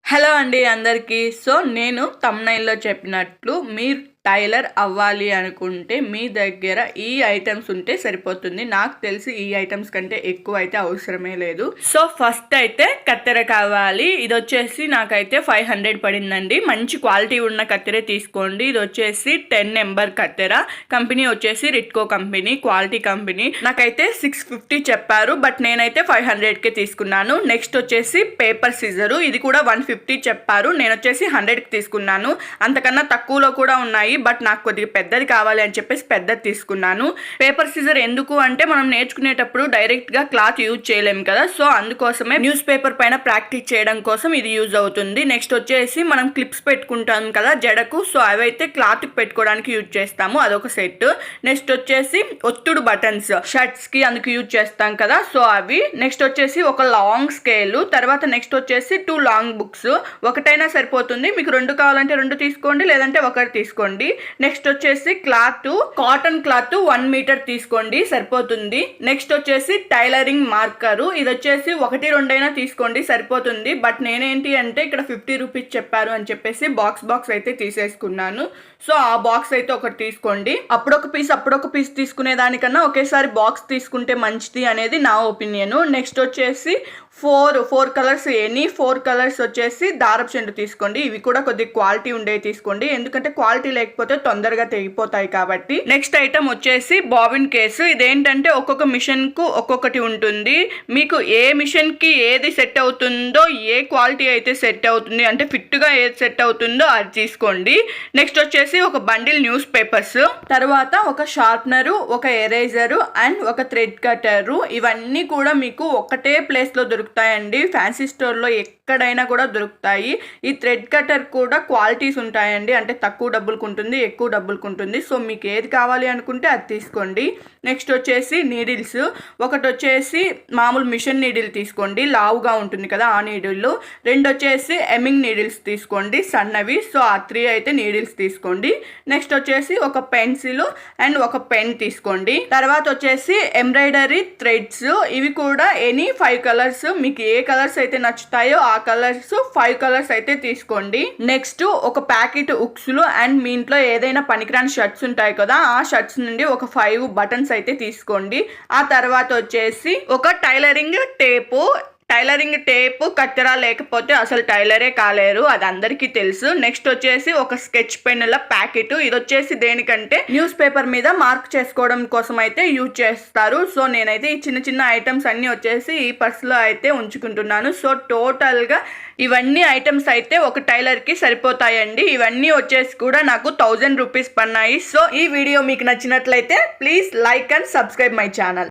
Hello అండి అందరికీ. So నేను థంబ్‌నెయిల్‌లో చెప్పినట్లు మీరు టైలర్ అవ్వాలి అనుకుంటే మీ దగ్గర ఈ ఐటమ్స్ ఉంటే సరిపోతుంది. నాకు తెలిసి ఈ ఐటమ్స్ కంటే ఎక్కువ అయితే అవసరమే లేదు. సో ఫస్ట్ అయితే కత్తెర కావాలి. ఇది వచ్చేసి నాకైతే 500 పడిందండి. మంచి క్వాలిటీ ఉన్న కత్తెర తీసుకోండి. ఇది వచ్చేసి 10 నెంబర్ కత్తెర. కంపెనీ వచ్చేసి రిట్కో కంపెనీ, క్వాలిటీ కంపెనీ. నాకైతే 650 చెప్పారు, బట్ నేనైతే 500కే తీసుకున్నాను. నెక్స్ట్ వచ్చేసి పేపర్ సిజరు. ఇది కూడా 150 చెప్పారు, నేను వచ్చేసి 100కి తీసుకున్నాను. అంతకన్నా తక్కువలో కూడా ఉన్నాయి, బట్ నాకు కొద్దిగా పెద్దది కావాలి అని చెప్పేసి పెద్దది తీసుకున్నాను. పేపర్ సిజర్ ఎందుకు అంటే మనం నేర్చుకునేటప్పుడు డైరెక్ట్ గా క్లాత్ యూజ్ చేయలేము కదా, సో అందుకోసమే న్యూస్ పేపర్ పైన ప్రాక్టీస్ చేయడం కోసం ఇది యూజ్ అవుతుంది. నెక్స్ట్ వచ్చేసి మనం క్లిప్స్ పెట్టుకుంటాం కదా జడకు, సో అవైతే క్లాత్ పెట్టుకోవడానికి యూజ్ చేస్తాము, అదొక సెట్. నెక్స్ట్ వచ్చేసి ఒత్తుడు బటన్స్ షర్ట్స్ కి అందుకు యూజ్ చేస్తాం కదా, సో అవి. నెక్స్ట్ వచ్చేసి ఒక లాంగ్ స్కేల్. తర్వాత నెక్స్ట్ వచ్చేసి 2 లాంగ్ బుక్స్. ఒకటైనా సరిపోతుంది, మీకు 2 కావాలంటే 2 తీసుకోండి, లేదంటే ఒకటి తీసుకోండి. నెక్స్ట్ వచ్చేసి క్లాత్, కాటన్ క్లాత్ 1 మీటర్ తీసుకోండి సరిపోతుంది. నెక్స్ట్ వచ్చేసి టైలరింగ్ మార్కరు. ఇది వచ్చేసి 1-2 అయినా తీసుకోండి సరిపోతుంది, బట్ నేనేంటి అంటే ఇక్కడ 50 రూపీస్ చెప్పారు అని చెప్పేసి బాక్స్ అయితే తీసేసుకున్నాను. సో ఆ బాక్స్ అయితే ఒకటి తీసుకోండి. అప్పుడొక పీస్ తీసుకునే దానికన్నా ఒకేసారి బాక్స్ తీసుకుంటే మంచిది అనేది నా ఒపీనియన్. నెక్స్ట్ వచ్చేసి 4 కలర్స్, ఎనీ 4 కలర్స్ వచ్చేసి దారపు చెండు తీసుకోండి. ఇవి కూడా కొద్దిగా క్వాలిటీ ఉండేవి తీసుకోండి, ఎందుకంటే క్వాలిటీ లేకపోతే తొందరగా తెగిపోతాయి కాబట్టి. నెక్స్ట్ ఐటమ్ వచ్చేసి బాబిన్ కేసు. ఇదేంటంటే ఒక్కొక్క మిషన్ కు ఒక్కొక్కటి ఉంటుంది. మీకు ఏ మిషన్ కి ఏది సెట్ అవుతుందో, ఏ క్వాలిటీ అయితే సెట్ అవుతుంది అంటే ఫిట్ గా ఏది సెట్ అవుతుందో అది తీసుకోండి. నెక్స్ట్ వచ్చేసి ఒక బండిల్ న్యూస్ పేపర్స్, తర్వాత ఒక షార్ప్నరు, ఒక ఎరేజరు అండ్ ఒక థ్రెడ్ కట్టరు. ఇవన్నీ కూడా మీకు ఒకటే ప్లేస్ లో దొరుకుతాయండి. ఫ్యాన్సీ స్టోర్ లో ఎక్కడైనా కూడా దొరుకుతాయి. ఈ థ్రెడ్ కట్టర్ కూడా క్వాలిటీస్ ఉంటాయండి, అంటే తక్కువ డబ్బులకు ఉంటుంది, ఎక్కువ డబ్బులకు ఉంటుంది. సో మీకు ఏది కావాలి అనుకుంటే అది తీసుకోండి. నెక్స్ట్ వచ్చేసి నీడిల్స్. ఒకటి వచ్చేసి మామూలు మిషన్ నీడిల్ తీసుకోండి, లావుగా ఉంటుంది కదా ఆ నీడిల్. 2 వచ్చేసి ఎమ్మింగ్ నీడిల్స్ తీసుకోండి, సన్నవి. సో ఆ 3 అయితే నీడిల్స్ తీసుకోండి. నెక్స్ట్ వచ్చేసి ఒక పెన్సిల్ అండ్ ఒక పెన్ తీసుకోండి. తర్వాత వచ్చేసి ఎంబ్రాయిడరీ థ్రెడ్స్. ఇవి కూడా ఎనీ 5 కలర్స్, మీకు ఏ కలర్స్ అయితే నచ్చుతాయో ఆ కలర్స్ 5 కలర్స్ అయితే తీసుకోండి. నెక్స్ట్ ఒక ప్యాకెట్ ఉక్స్లు అండ్ మీ ఇంట్లో ఏదైనా పనికిరాని షర్ట్స్ ఉంటాయి కదా, ఆ షర్ట్స్ నుండి ఒక 5 బటన్స్ అయితే తీసుకోండి. ఆ తర్వాత వచ్చేసి ఒక టైలరింగ్ టేపు కత్తెర లేకపోతే అసలు టైలరే కాలేరు, అది అందరికీ తెలుసు. నెక్స్ట్ వచ్చేసి ఒక స్కెచ్ పెన్నుల ప్యాకెట్. ఇది వచ్చేసి దేనికంటే న్యూస్ పేపర్ మీద మార్క్ చేసుకోవడం కోసం అయితే యూజ్ చేస్తారు. సో నేనైతే ఈ చిన్న ఐటమ్స్ అన్ని వచ్చేసి ఈ పర్సులో అయితే ఉంచుకుంటున్నాను. సో టోటల్ గా ఇవన్నీ ఐటమ్స్ అయితే ఒక టైలర్ కి సరిపోతాయండి. ఇవన్నీ వచ్చేసి కూడా నాకు 1000 రూపీస్ పన్నాయి. సో ఈ వీడియో మీకు నచ్చినట్లయితే please like and subscribe my channel.